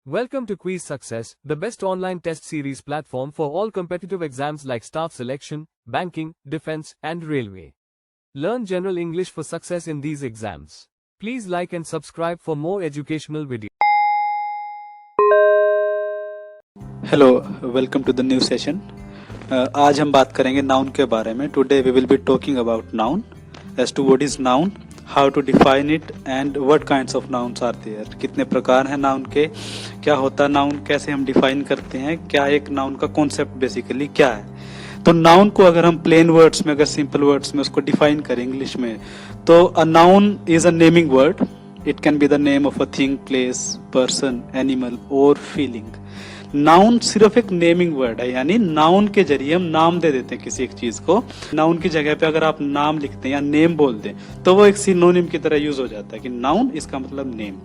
Welcome to Quiz Success, the best online test series platform for all competitive exams like staff selection, banking, defense, and railway. Learn general English for success in these exams. Please like and subscribe for more educational videos. Hello, welcome to the new session. आज हम बात करेंगे noun के बारे में। Today we will be talking about noun, as to what is noun, how to define it and what kinds of nouns are there. कितने प्रकार हैं नाउन के, क्या होता है नाउन, कैसे हम डिफाइन करते हैं, क्या एक नाउन का कॉन्सेप्ट बेसिकली क्या है। तो नाउन को अगर हम प्लेन वर्ड्स में, अगर सिंपल वर्ड्स में उसको डिफाइन करें इंग्लिश में, तो a noun is a naming word. It can be the name of a thing, place, person, animal और फीलिंग। नाउन सिर्फ एक नेमिंग वर्ड है, यानी नाउन के जरिए हम नाम दे देते हैं किसी एक चीज को। नाउन की जगह पे अगर आप नाम लिखते हैं या नेम बोल दें तो वो एक सिनोनिम की तरह यूज हो जाता है कि नाउन इसका मतलब नेम।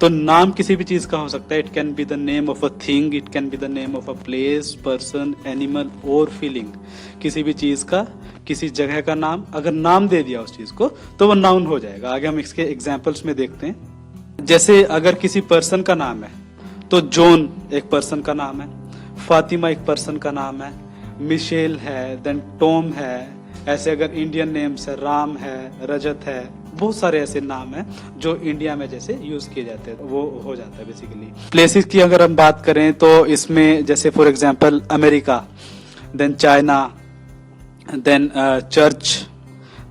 तो नाम किसी भी चीज का हो सकता है। It can be the name of a thing, it can be the name of a place, person, animal और फीलिंग। किसी भी चीज का, किसी जगह का नाम, अगर नाम दे दिया उस चीज को तो वो नाउन हो जाएगा। आगे हम इसके एग्जाम्पल्स में देखते हैं। जैसे अगर किसी पर्सन का नाम है तो जॉन एक पर्सन का नाम है, फातिमा एक पर्सन का नाम है, मिशेल है, देन टॉम है। ऐसे अगर इंडियन नेम्स है, राम है, रजत है, बहुत सारे ऐसे नाम हैं जो इंडिया में जैसे यूज किए जाते हैं, वो हो जाता है बेसिकली। प्लेसेस की अगर हम बात करें तो इसमें जैसे for example America, then China, then church,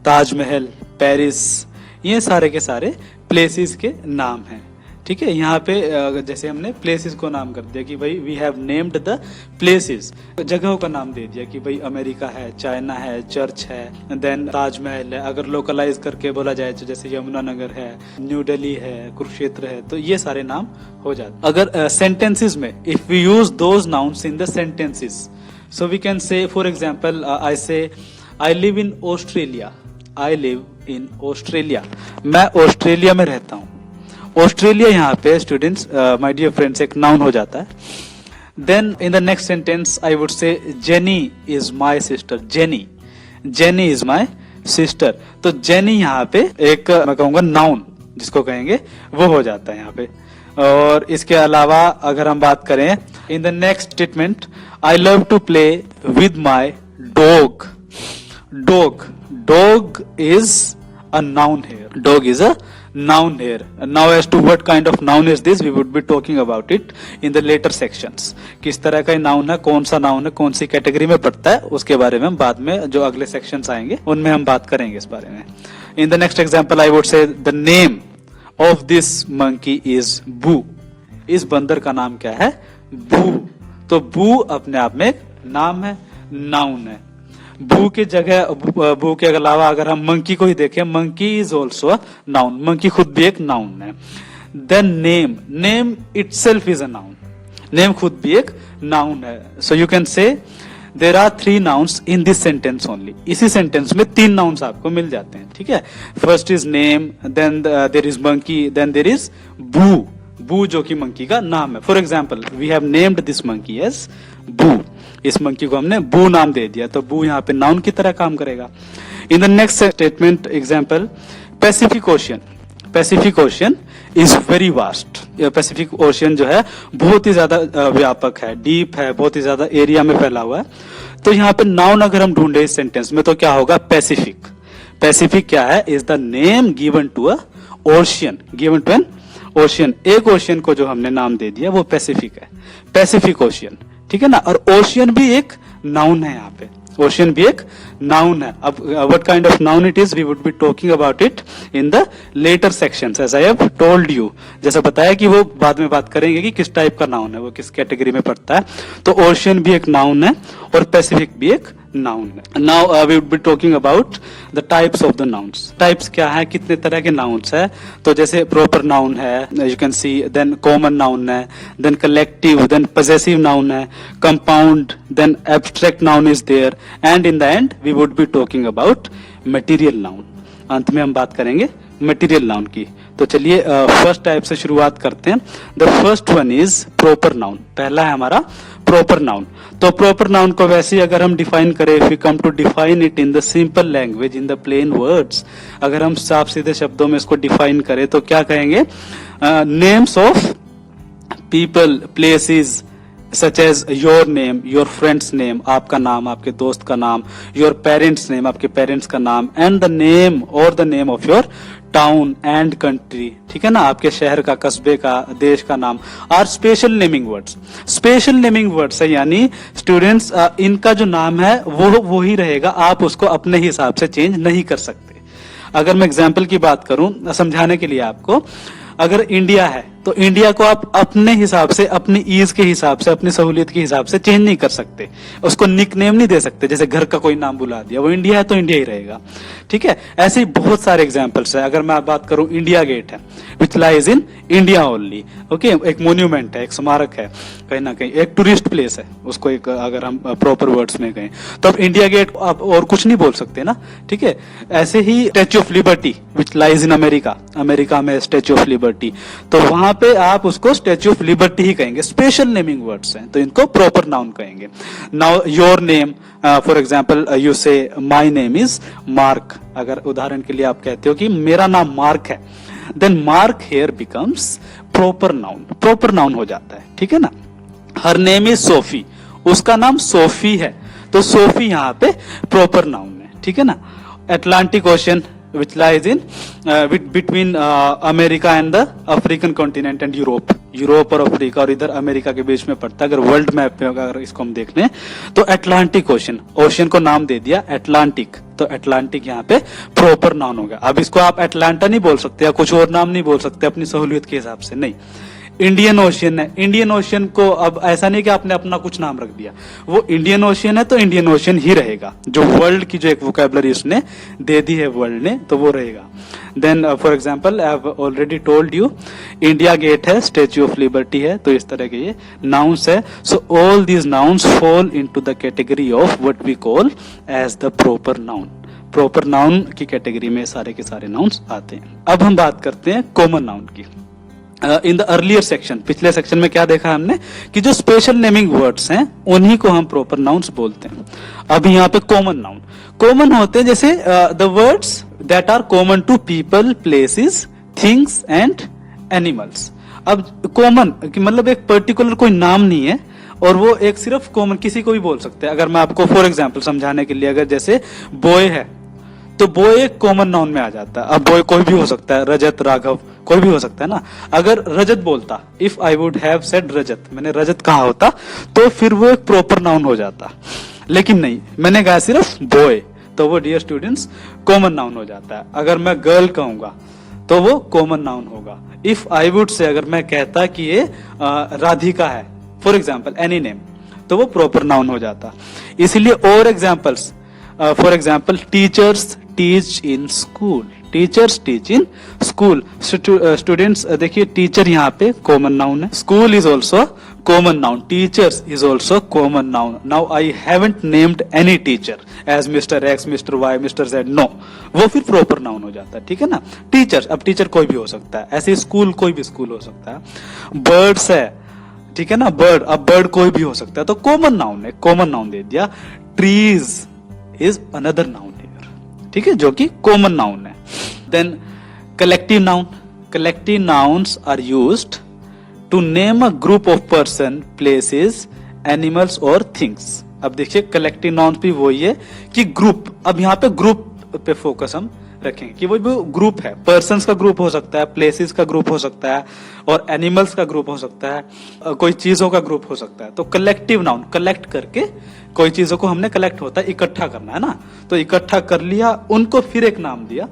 Taj Mahal, Paris, ये सारे के सारे प्लेसेस के नाम हैं। ठीक है, यहाँ पे जैसे हमने प्लेसेस को नाम कर दिया कि भाई we have named the places, जगहों का नाम दे दिया कि भाई अमेरिका है, चाइना है, चर्च है, देन ताजमहल है। अगर लोकलाइज करके बोला जाए तो जैसे यमुनानगर है, न्यू दिल्ली है, कुरुक्षेत्र है, तो ये सारे नाम हो जाते। अगर सेंटेंसेस में if we use those nouns in the sentences, so we can say for example I say I live in Australia, I live in Australia, मैं ऑस्ट्रेलिया में रहता हूँ। ऑस्ट्रेलिया यहाँ पे स्टूडेंट्स, माय डियर फ्रेंड्स, एक noun हो जाता है। Then in the next sentence I would say Jenny is my sister, Jenny, Jenny is my sister. तो जेनी यहाँ पे एक मैं कहूंगा नाउन जिसको कहेंगे वो हो जाता है यहाँ पे। और इसके अलावा अगर हम बात करें in the next statement, I love to play with my dog, dog, dog is a noun here, dog is a noun here. Now as to what kind of noun is this, we would be talking about it in the later sections. किस तरह का noun है, कौन सा noun है, कौन सी category में पड़ता है, उसके बारे में हम बाद में जो अगले सेक्शंस आएंगे उनमें हम बात करेंगे इस बारे में। In the next example I would say the name of this monkey is Boo. इस बंदर का नाम क्या है? बू। तो बू अपने आप में एक नाम है, नाउन है। बू के जगह, बू के अलावा अगर हम मंकी को ही देखें, monkey is also a noun, monkey खुद भी एक नाउन है। Then name, name itself is a noun, name खुद भी एक नाउन है। So you can say there are 3 nouns in this sentence only. इसी सेंटेंस में 3 नाउन्स आपको मिल जाते हैं। ठीक है, first is name, then there is monkey, then there is Boo, Boo जो कि मंकी का नाम है। For example we have named this monkey as Boo, इस मंकी को हमने बू नाम दे दिया, तो बू यहाँ पे नाउन की तरह काम करेगा। इन the next statement example, Pacific ocean, Pacific ocean is very vast. Pacific ocean जो है बहुत ही ज्यादा व्यापक है, डीप है, बहुत ही ज्यादा एरिया में फैला हुआ है। तो यहाँ पे नाउन अगर हम ढूंढे इस सेंटेंस में तो क्या होगा? पैसिफिक। पैसिफिक क्या है? Is the name given to a ocean, given to an ocean. एक ओशियन को जो हमने नाम दे दिया वो पैसिफिक है, पैसिफिक ओशियन। ठीक है ना, और ओशियन भी एक नाउन है यहाँ पे, ओशियन भी एक नाउन है। अब what kind of noun it is, we would be talking about it in the later sections, as I have told you. जैसे बताया कि वो बाद में बात करेंगे कि किस टाइप का नाउन है, वो किस कैटेगरी में पड़ता है। तो ओशियन भी एक नाउन है और पैसिफिक भी एक नाउन है। Now we would be talking about the types of the nouns. Types क्या है, कितने तरह के नाउन्स है? तो जैसे प्रॉपर नाउन है, you can see, then common noun है, then collective, then possessive noun है, compound, then abstract noun is there, and in the end we would be talking about material noun. अंत में हम बात करेंगे मटेरियल नाउन की। तो चलिए फर्स्ट टाइप से शुरुआत करते हैं। The first one is proper noun. पहला है हमारा प्रॉपर नाउन। तो प्रॉपर नाउन को वैसे ही अगर हम डिफाइन करें, if we come to define it in the simple language, in the plain words, अगर हम साफ सीधे शब्दों में इसको डिफाइन करें तो क्या कहेंगे? Names of people, places, such as your name, your friend's name, आपका नाम, आपके दोस्त का नाम, your parents' name, आपके पेरेंट्स का नाम, and the name or the name of your town and country, ठीक है ना, आपके शहर का, कस्बे का, देश का नाम, are special naming words. Special naming words है यानी स्टूडेंट्स इनका जो नाम है वो ही रहेगा, आप उसको अपने हिसाब से चेंज नहीं कर सकते। अगर मैं एग्जाम्पल की बात करूं समझाने के लिए आपको, अगर इंडिया है तो इंडिया को आप अपने हिसाब से, अपनी ईज के हिसाब से, अपनी सहूलियत के हिसाब से चेंज नहीं कर सकते, उसको निक नेम नहीं दे सकते। जैसे घर का कोई नाम बुला दिया, वो इंडिया है तो इंडिया ही रहेगा, ठीक है। ऐसे ही बहुत सारे एग्जांपल्स है। अगर मैं बात करूं, इंडिया गेट है विच lies in India only, okay, एक मोन्यूमेंट है, एक स्मारक है, कहीं ना कहीं एक टूरिस्ट प्लेस है, उसको एक अगर हम प्रॉपर वर्ड्स में कहें तो अब इंडिया गेट आप और कुछ नहीं बोल सकते ना, ठीक है। ऐसे ही statue of liberty which lies in America, America में स्टैच्यू ऑफ लिबर्टी, तो वहां पे आप उसको स्टैच्यू ऑफ लिबर्टी ही कहेंगे। स्पेशल नेमिंग वर्ड्स हैं तो इनको प्रॉपर नाउन कहेंगे। Now your name, for example you से माय नेम इज मार्क, अगर उदाहरण के लिए आप कहते हो कि मेरा नाम मार्क है, then Mark here becomes proper noun, proper noun हो जाता है, ठीक है ना। हर नेम इज सोफी, उसका नाम सोफी है तो सोफी यहाँ पे प्रॉपर नाउन है, ठीक है ना। Atlantic ocean which lies in between America and the African continent and Europe, Europe और अफ्रीका और इधर अमेरिका के बीच में पड़ता है। अगर वर्ल्ड मैप में अगर इसको हम देख लें तो अटलांटिक ओशन, ओशन को नाम दे दिया अटलांटिक, तो अटलांटिक यहाँ पे प्रॉपर नाउन हो गया। अब इसको आप अटलांटा नहीं बोल सकते या कुछ और नाम नहीं बोल सकते अपनी सहूलियत के हिसाब से, नहीं। इंडियन ओशियन है, इंडियन ओशियन को अब ऐसा नहीं कि आपने अपना कुछ नाम रख दिया, वो इंडियन ओशियन है तो इंडियन ओशियन ही रहेगा, जो वर्ल्ड की जो एक वोकैबुलरी उसने दे दी है वर्ल्ड ने, तो वो रहेगा। Then for example I have already told you, India Gate है, स्टैच्यू ऑफ लिबर्टी है, तो इस तरह के ये नाउन्स है। So all these nouns fall into the category of what we call as the proper noun. Proper noun की category में सारे के सारे नाउन्स आते हैं। अब हम बात करते हैं कॉमन नाउन की। इन द अर्लियर सेक्शन, पिछले सेक्शन में क्या देखा हमने कि जो स्पेशल नेमिंग वर्ड्स हैं उन्हीं को हम प्रॉपर नाउन्स बोलते हैं। अभी यहाँ पे कॉमन नाउन, कॉमन होते हैं जैसे the words that are common to people, places, things and animals. अब कॉमन कि मतलब एक पर्टिकुलर कोई नाम नहीं है और वो एक सिर्फ कॉमन किसी को भी बोल सकते हैं। अगर मैं आपको फॉर एग्जाम्पल समझाने के लिए, अगर जैसे बॉय है तो बॉय एक कॉमन नाउन में आ जाता है। अब बॉय कोई भी हो सकता है, रजत, राघव, कोई भी हो सकता है ना। अगर रजत बोलता, if I would have said Rajat, मैंने रजत कहा होता तो फिर वो एक प्रॉपर नाउन हो जाता, लेकिन नहीं, मैंने कहा सिर्फ बॉय, तो वो डियर स्टूडेंट्स कॉमन नाउन हो जाता है। अगर मैं गर्ल कहूंगा तो वो कॉमन नाउन होगा। इफ आई वुड से अगर मैं कहता कि ये राधिका है, फॉर एग्जाम्पल एनी नेम, तो वो प्रॉपर नाउन हो जाता। इसलिए और examples, for example teachers teach in school, teachers teach in school. Students देखिए टीचर यहाँ पे कॉमन नाउन है, school is also common noun, teachers is also common noun. Now I haven't named any teacher as mister X, mister Y, mister Z, no, वो फिर proper noun हो जाता है, ठीक है ना। टीचर, अब टीचर कोई भी हो सकता है, ऐसे स्कूल कोई भी स्कूल हो सकता है। बर्ड्स है, ठीक है ना, बर्ड, अब बर्ड कोई भी हो सकता है, तो कॉमन नाउन है, कॉमन नाउन दे दिया। ट्रीज इज अनदर नाउन, ठीक है, जो कि कॉमन नाउन है। Then collective noun, collective nouns are used to name a group of person, places, animals और थिंग्स। अब देखिए कलेक्टिव नाउन्स भी वही है कि ग्रुप, अब यहाँ पे ग्रुप पे फोकस हम रखेंगे कि वो ग्रुप है, पर्सन्स का ग्रुप हो सकता है, प्लेसेस का ग्रुप हो सकता है और एनिमल्स का ग्रुप हो सकता है, कोई चीजों का ग्रुप हो सकता है। तो कलेक्टिव नाउन, कलेक्ट करके कोई चीजों को हमने कलेक्ट होता है, इकट्ठा करना है ना, तो इकट्ठा कर लिया, उनको फिर एक नाम दिया,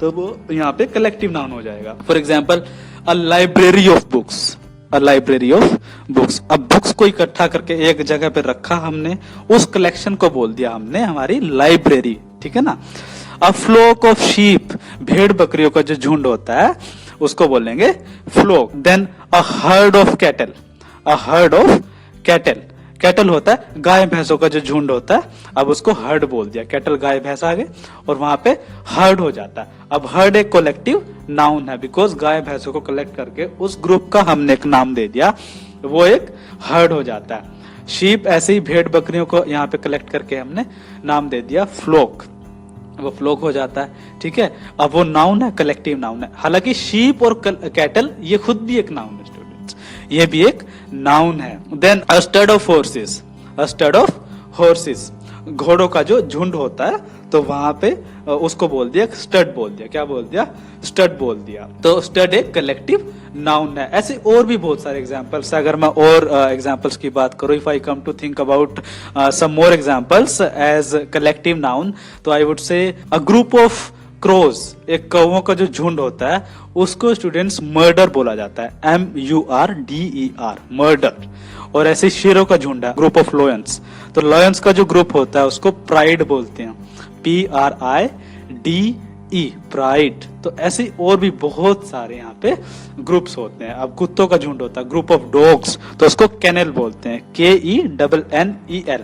तो वो यहाँ पे कलेक्टिव नाउन हो जाएगा। For example a library of books, a library of books. अब बुक्स को इकट्ठा करके एक जगह पे रखा हमने, उस कलेक्शन को बोल दिया हमने हमारी लाइब्रेरी, ठीक है ना। अ फ्लोक ऑफ शीप, भेड़ बकरियों का जो झुंड होता है उसको बोलेंगे flock. Then a herd of cattle, a herd of cattle, cattle होता है गाय भैंसों का जो झुंड होता है, अब उसको हर्ड बोल दिया, कैटल गाय भैंस आ गए और वहां पे हर्ड हो जाता है। अब हर्ड एक कलेक्टिव नाउन है, बिकॉज गाय भैंसों को कलेक्ट करके उस ग्रुप का हमने एक नाम दे दिया, वो एक हर्ड हो जाता है। शीप, ऐसे ही भेड़ बकरियों को यहाँ पे कलेक्ट करके हमने नाम दे दिया फ्लोक, वो फ्लोक हो जाता है, ठीक है। अब वो नाउन है, कलेक्टिव नाउन है। हालांकि शीप और कैटल ये खुद भी एक नाउन है स्टूडेंट्स, ये भी एक नाउन है। Then a stud of horses, a stud of horses, घोड़ों का जो झुंड होता है, तो वहां पे उसको बोल दिया स्टड बोल दिया। क्या बोल दिया? स्टड बोल दिया। तो स्टड एक कलेक्टिव नाउन है। ऐसे और भी बहुत सारे एग्जांपल्स। अगर मैं और एग्जांपल्स की बात करूं, if I come to think about some more examples as collective noun, तो आई वुड से अ ग्रुप ऑफ क्रोज, एक कौवों का जो झुंड होता है उसको स्टूडेंट्स मर्डर बोला जाता है, MURDER, मर्डर। और ऐसे शेरों का झुंड है, ग्रुप ऑफ लॉयंस, तो लॉयंस का जो ग्रुप होता है उसको प्राइड बोलते हैं, PRIDE, प्राइड। तो ऐसे और भी बहुत सारे यहाँ पे ग्रुप्स होते हैं। अब कुत्तों का झुंड होता है, ग्रुप ऑफ डॉग्स, तो उसको कैनल बोलते हैं, KENNEL।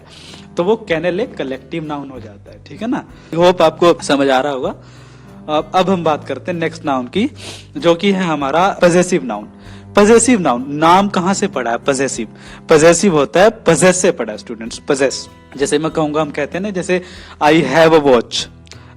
तो वो कैनल एक कलेक्टिव नाउन हो जाता है। ठीक है ना? होप आपको समझ आ रहा होगा। अब हम बात करते हैं नेक्स्ट नाउन की, जो कि है हमारा पजेसिव नाउन। पजेसिव नाउन, नाम कहां से पढ़ा है? पजेसिव। पजेसिव होता है पजेस से पढ़ा है स्टूडेंट्स, पजेस। जैसे मैं कहूंगा, हम कहते हैं ना, जैसे आई हैव अ वॉच,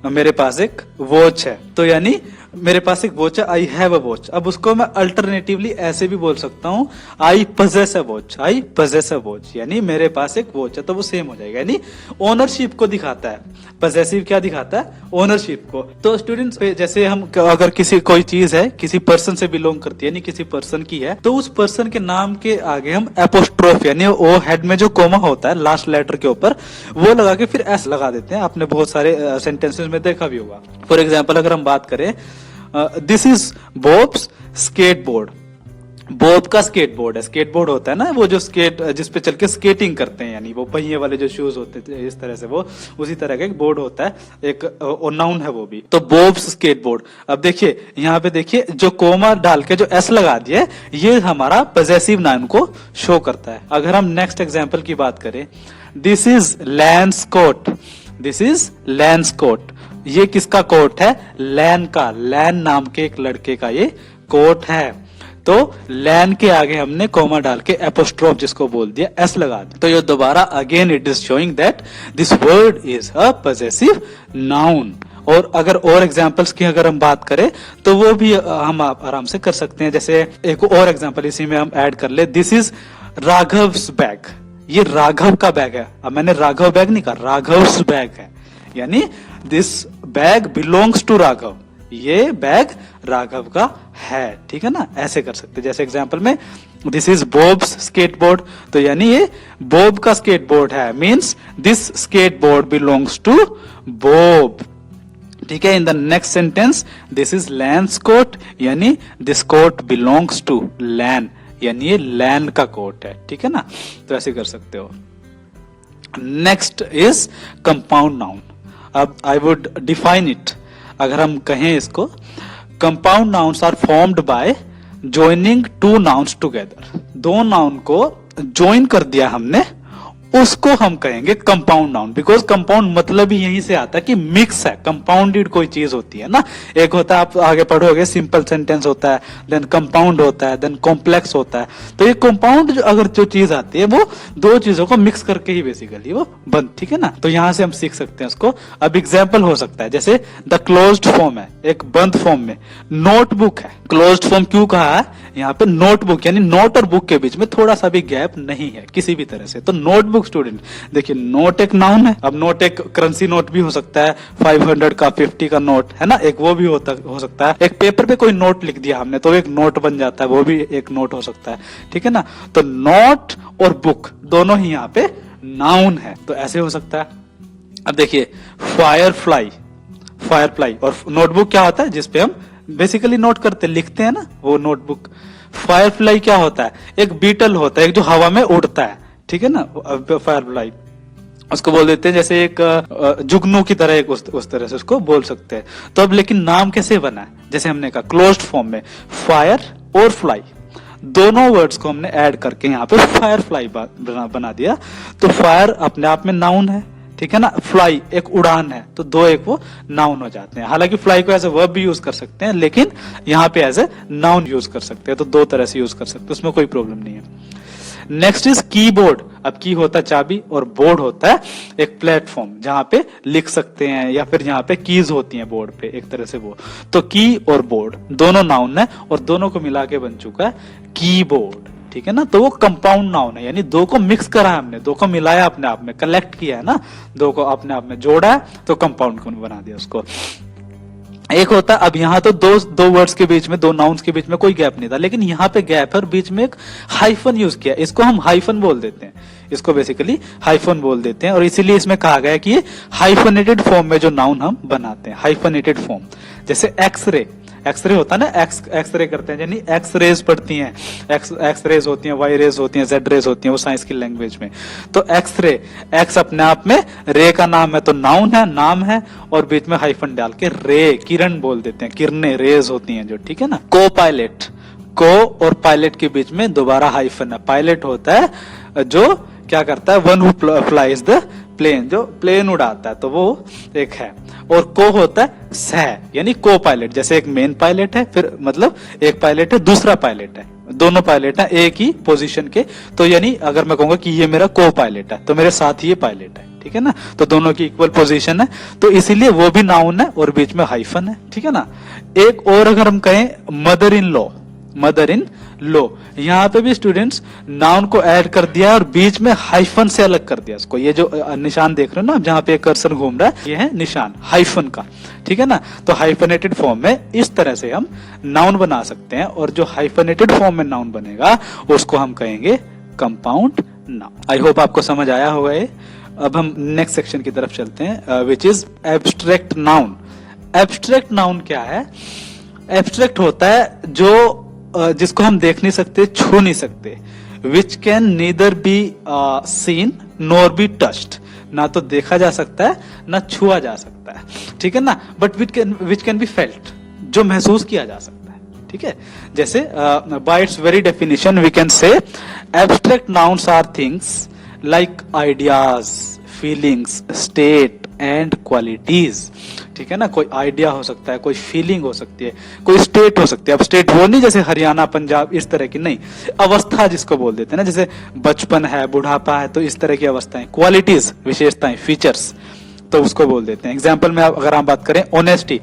मेरे पास एक वॉच है, तो यानी मेरे पास एक वॉच है, आई हैव अ वॉच। अब उसको मैं अल्टरनेटिवली ऐसे भी बोल सकता हूँ, I possess a watch, I possess a watch, यानी मेरे पास एक वॉच है, तो वो सेम हो जाएगा, यानी ओनरशिप को दिखाता है। पजेसिव क्या दिखाता है? ओनरशिप को। तो स्टूडेंट्स, जैसे हम अगर किसी कोई चीज है किसी पर्सन से बिलोंग करती है, यानी किसी पर्सन की है, तो उस पर्सन के नाम के आगे हम एपोस्ट्रोफ, यानी ओ हेड में जो कोमा होता है लास्ट लेटर के ऊपर, वो लगा के फिर एस लगा देते हैं। आपने बहुत सारे सेंटेंसेस में देखा भी होगा। फॉर एग्जाम्पल अगर हम बात करें, this is bobs skateboard, Bob का स्केटबोर्ड है। स्केटबोर्ड होता है ना वो जो स्केट जिसपे चल के स्केटिंग करते हैं, यानी वो पहिए वाले जो शूज होते थे इस तरह से, वो उसी तरह का एक बोर्ड होता है, एक नाउन है वो भी। तो बॉब्स स्केटबोर्ड। अब देखिए यहाँ पे, देखिए जो कोमा डाल के जो एस लगा दिया, ये हमारा पजेसिव नाउन को शो करता है। अगर हम नेक्स्ट एग्जाम्पल की बात करें, this is Lan's coat, this is Lan's coat, ये किसका कोट है? लैन का, लैन नाम के एक लड़के का ये कोट है। तो लैन के आगे हमने कोमा डाल के एपोस्ट्रोफ जिसको बोल दिया, एस लगा दिया। तो ये दोबारा again it is showing that this word is a possessive noun. और अगर और एग्जांपल्स की अगर हम बात करें, तो वो भी हम आराम से कर सकते हैं। जैसे एक और एग्जांपल इसी में हम ऐड कर ले, दिस इज राघव्स बैग, ये राघव का बैग है। अब मैंने राघव बैग नहीं कहा, राघव्स बैग है, यानी this bag belongs to Raghav, ये बैग राघव का है। ठीक है ना? ऐसे कर सकते हैं। जैसे एग्जांपल में दिस इज बॉब्स स्केटबोर्ड, तो यानी ये बॉब का स्केटबोर्ड है, means this skateboard belongs to Bob. ठीक है? In the next sentence, this is Lan's coat, यानी this coat belongs to Lan, यानी ये लैन का कोट है। ठीक है ना? तो ऐसे कर सकते हो। Next is compound noun. अब आई वुड डिफाइन इट। अगर हम कहें इसको, compound nouns are formed by joining two nouns together. दो नाउन को ज्वाइन कर दिया हमने, उसको हम कहेंगे कंपाउंड नाउन। बिकॉज कंपाउंड मतलब ही यहीं से आता है कि मिक्स है, कंपाउंडेड कोई चीज होती है ना। एक होता है, आप आगे पढ़ोगे, सिंपल सेंटेंस होता है, देन कंपाउंड होता है, देन कॉम्प्लेक्स होता है। तो ये कंपाउंड अगर जो चीज आती है, वो दो चीजों को मिक्स करके ही बेसिकली वो बन। ठीक है ना? तो यहां से हम सीख सकते हैं उसको। अब एग्जाम्पल हो सकता है, जैसे द क्लोज्ड फॉर्म है, एक बंद फॉर्म में नोटबुक है। क्लोज्ड फॉर्म क्यों कहा है? यहाँ पे नोटबुक, यानी नोट और बुक के बीच में थोड़ा सा भी गैप नहीं है किसी भी तरह से। तो नोटबुक स्टूडेंट, देखिए नोट एक नाउन है। अब नोट एक करेंसी नोट भी हो सकता है, 500 का, 50 का नोट है ना, एक वो भी हो सकता है। एक पेपर पे कोई नोट लिख दिया हमने, तो एक नोट बन जाता है, वो भी एक नोट हो सकता है। ठीक है ना? तो नोट और बुक दोनों ही यहाँ पे नाउन है, तो ऐसे हो सकता है। अब देखिए फायर फ्लाई, फायर फ्लाई, और नोटबुक क्या होता है? जिसपे हम बेसिकली नोट करते, लिखते हैं ना, वो नोटबुक। फायर फ्लाई क्या होता है? एक बीटल होता है, एक जो हवा में उड़ता है। ठीक है ना? फायर फ्लाई उसको बोल देते हैं, जैसे एक जुगनू की तरह, एक उस तरह से उसको बोल सकते हैं। तो अब लेकिन नाम कैसे बना है? जैसे हमने कहा क्लोज्ड फॉर्म में फायर और फ्लाई, दोनों वर्ड्स को हमने ऐड करके यहाँ पे फायर फ्लाई बना दिया। तो फायर अपने आप में नाउन है, ठीक है ना, फ्लाई एक उड़ान है, तो दो एक वो नाउन हो जाते हैं। हालांकि फ्लाई को एज ए वर्ब भी यूज कर सकते हैं, लेकिन यहाँ पे एज ए नाउन यूज कर सकते हैं, तो दो तरह से यूज कर सकते हैं, उसमें कोई प्रॉब्लम नहीं है। Next is keyboard. अब की होता है चाबी और बोर्ड होता है एक प्लेटफॉर्म जहां पे लिख सकते हैं, या फिर यहाँ पे कीज होती हैं बोर्ड पे, एक तरह से वो। तो की और बोर्ड दोनों नाउन है और दोनों को मिला के बन चुका है कीबोर्ड। ठीक है ना, तो वो कंपाउंड नाउन है, यानी दो को मिक्स करा है हमने, दो को मिलाया अपने आप में, कलेक्ट किया है ना, दो को अपने आप में जोड़ा है तो कंपाउंड को बना दिया उसको। एक होता है, अब यहाँ तो दो वर्ड्स के बीच में, दो नाउन्स के बीच में कोई गैप नहीं था, लेकिन यहाँ पे गैप है और बीच में एक हाइफन यूज किया, इसको हम हाइफन बोल देते हैं, इसको बेसिकली हाइफन बोल देते हैं, और इसीलिए इसमें कहा गया है कि ये हाइफनेटेड फॉर्म में जो नाउन हम बनाते हैं, हाइफनेटेड फॉर्म। जैसे एक्सरे, एक्सरे होता है ना, एक्सरे करते हैं, यानी एक्स रेज पड़ती हैं, एक्स रेज होती हैं, वाई रेज होती हैं, जेड रेज होती हैं, वो साइंस की लैंग्वेज में। तो एक्सरे, एक्स अपने आप में, रे का नाम है तो नाउन है, नाम है, और बीच में हाइफन डाल के रे, किरण बोल देते हैं, किरणें, रेज होती हैं जो, ठीक है ना। को पायलट, को और पायलट के बीच में दोबारा हाइफन है। पायलट होता है जो क्या करता है, one who flies the plane, जो प्लेन उड़ाता है, तो वो एक है। और को होता है सह, यानी को पायलट, जैसे एक मेन पायलट है, फिर मतलब एक पायलट है, दूसरा पायलट है, दोनों पायलट है एक ही पोजीशन के, तो यानी अगर मैं कहूंगा कि ये मेरा को पायलट है तो मेरे साथ ही ये पायलट है, ठीक है ना, तो दोनों की इक्वल पोजीशन है, तो इसीलिए वो भी नाउन है और बीच में हाइफन है, ठीक है ना। एक और अगर हम कहें mother in law, mother in law, यहाँ पे भी स्टूडेंट्स नाउन को ऐड कर दिया और बीच में हाइफन से अलग कर दिया इसको। ये जो निशान देख रहे हो ना जहाँ पे कर्सर घूम रहा है, ये है निशान हाइफन का, ठीक है ना। तो हाइफनेटेड फॉर्म में इस तरह से हम नाउन बना सकते हैं, और जो हाइफनेटेड फॉर्म में नाउन बनेगा उसको हम कहेंगे कंपाउंड नाउन। आई होप आपको समझ आया होगा ये। अब हम नेक्स्ट सेक्शन की तरफ चलते हैं, which is abstract noun. Abstract noun क्या है? एब्स्ट्रैक्ट होता है जो जिसको हम देख नहीं सकते, छू नहीं सकते, which can neither be seen nor be touched, ना तो देखा जा सकता है ना छुआ जा सकता है, ठीक है ना, but which can be felt, जो महसूस किया जा सकता है, ठीक है। जैसे by its very definition we can say abstract nouns are things like ideas, feelings, state and qualities, ठीक है ना। कोई आइडिया हो सकता है, कोई फीलिंग हो सकती है, कोई स्टेट हो सकती है। अब स्टेट वो नहीं जैसे हरियाणा, पंजाब, इस तरह की नहीं, अवस्था जिसको बोल देते हैं ना, जैसे बचपन है, बुढ़ापा है, तो इस तरह की अवस्थाएं। क्वालिटीज, विशेषताएं, फीचर्स, तो उसको बोल देते हैं। एग्जाम्पल में अगर हम बात करें honesty,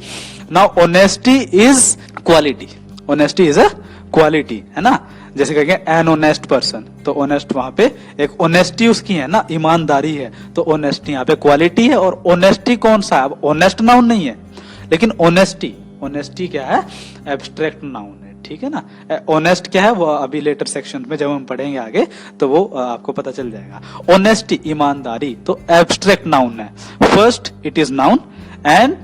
now honesty is quality, honesty is a quality, है ना। जैसे कहेंगे एन ऑनेस्ट पर्सन, तो ऑनेस्ट वहां पे एक ऑनेस्टी उसकी है ना, ईमानदारी है, तो ऑनेस्टी यहाँ पे क्वालिटी है। और ऑनेस्टी कौन सा है? ऑनेस्ट नाउन नहीं है, लेकिन ऑनेस्टी, ऑनेस्टी क्या है? एब्स्ट्रैक्ट नाउन है, ठीक है ना। ऑनेस्ट क्या है वो अभी लेटर सेक्शन में जब हम पढ़ेंगे आगे तो वो आपको पता चल जाएगा। ऑनेस्टी, ईमानदारी, तो एब्स्ट्रैक्ट नाउन है। First it is noun, and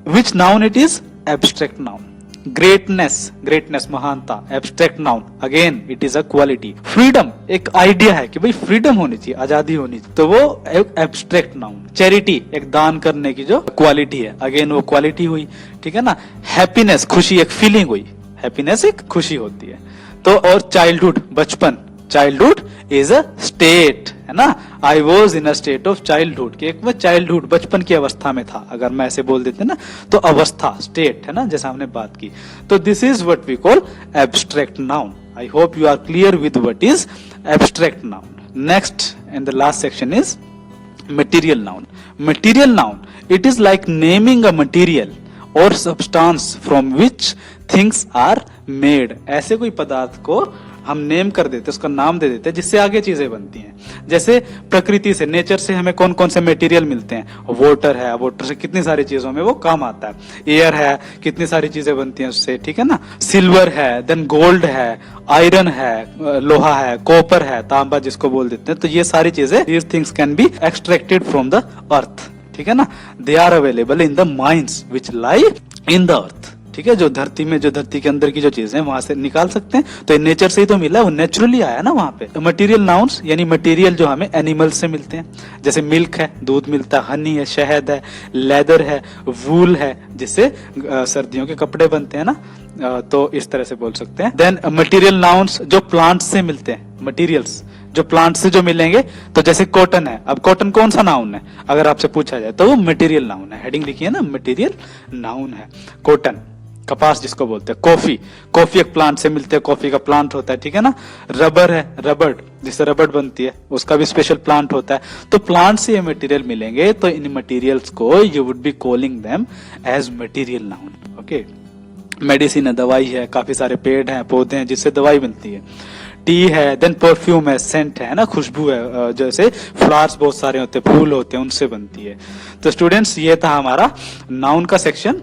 which noun it is? Abstract noun. Greatness, greatness, महानता, abstract noun, again it is a quality. Freedom, एक आइडिया है कि भाई फ्रीडम होनी चाहिए, आजादी होनी चाहिए, तो वो एक एब्स्ट्रैक्ट नाउन। चैरिटी, एक दान करने की जो क्वालिटी है, अगेन वो क्वालिटी हुई, ठीक है ना। हैप्पीनेस, खुशी, एक फीलिंग हुई, हैप्पीनेस एक खुशी होती है। तो और चाइल्डहुड, बचपन, चाइल्डहुड इज अ स्टेट, है ना। I was in a state of childhood, कि एक मैं चाइल्डहुड, बचपन की अवस्था में था, अगर मैं ऐसे बोल देते ना, तो अवस्था, स्टेट, है ना, जैसा हमने बात की। तो this is what we call abstract noun. I hope you are clear with what is abstract noun. Next and the last section is material noun. Material noun, it is like naming a material और substance from which things are made. ऐसे कोई पदार्थ को हम name कर देते, उसका नाम दे देते हैं, जिससे आगे चीजें बनती हैं। जैसे प्रकृति से, नेचर से हमें कौन कौन से मटेरियल मिलते हैं? वाटर है, वाटर से कितनी सारी चीजों में वो काम आता है। एयर है, कितनी सारी चीजें बनती हैं उससे, ठीक है ना। सिल्वर है, देन गोल्ड है, आयरन है, लोहा है, कॉपर है, तांबा जिसको बोल देते हैं। तो ये सारी चीजें, these things can be extracted from the earth, ठीक है ना। They are available in the mines which lie in the earth, ठीक है। जो धरती में, जो धरती के अंदर की जो चीजें वहां से निकाल सकते हैं, तो नेचर से ही तो मिला है, वो नेचुरली आया ना वहां पे। मटेरियल नाउन्स यानी मटेरियल जो हमें एनिमल से मिलते हैं, जैसे मिल्क है, दूध मिलता है, हनी है, शहद है, लेदर है, वूल है, जिससे सर्दियों के कपड़े बनते हैं ना, तो इस तरह से बोल सकते हैं। देन मटेरियल नाउन्स जो प्लांट से मिलते हैं, मटेरियल्स जो प्लांट से जो मिलेंगे, तो जैसे कॉटन है। अब कॉटन कौन सा नाउन है अगर आपसे पूछा जाए, तो वो मटेरियल नाउन है। हेडिंग लिखी है ना, मटेरियल नाउन है कॉटन। कपास जिसको बोलते हैं, कॉफी, कॉफी एक प्लांट से मिलते हैं, कॉफी का प्लांट होता है, ठीक है ना। रबर है, रबड़ जिससे रबड़ बनती है, उसका भी स्पेशल प्लांट होता है। तो प्लांट से ये मटेरियल मिलेंगे, तो इन मटेरियल्स को you would be calling them as material noun. Okay, medicine है, दवाई है, काफी सारे पेड़ हैं, पौधे हैं जिससे दवाई मिलती है, टी है, देन परफ्यूम है, सेंट है ना, खुशबू है, जैसे फ्लावर्स बहुत सारे होते हैं, फूल होते हैं, उनसे बनती है। तो स्टूडेंट्स ये था हमारा नाउन का सेक्शन,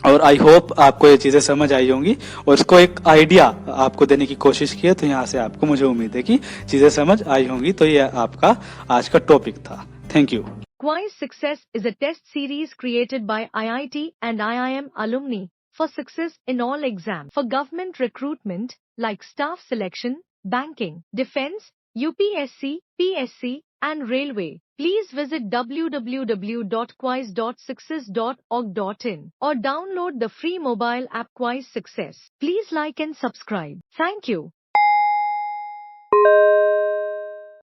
और आई होप आपको ये चीजें समझ आई होंगी और इसको एक आइडिया आपको देने की कोशिश की है। तो यहाँ से आपको, मुझे उम्मीद है कि चीजें समझ आई होंगी। तो ये आपका आज का टॉपिक था। Thank you. Quiz Success is a test series created by IIT and IIM alumni for success in all exams for government recruitment like staff selection, banking, defense, UPSC, PSC, and railway. Please visit www.quiz.success.org.in or download the free mobile app Quiz Success. Please like and subscribe. Thank you.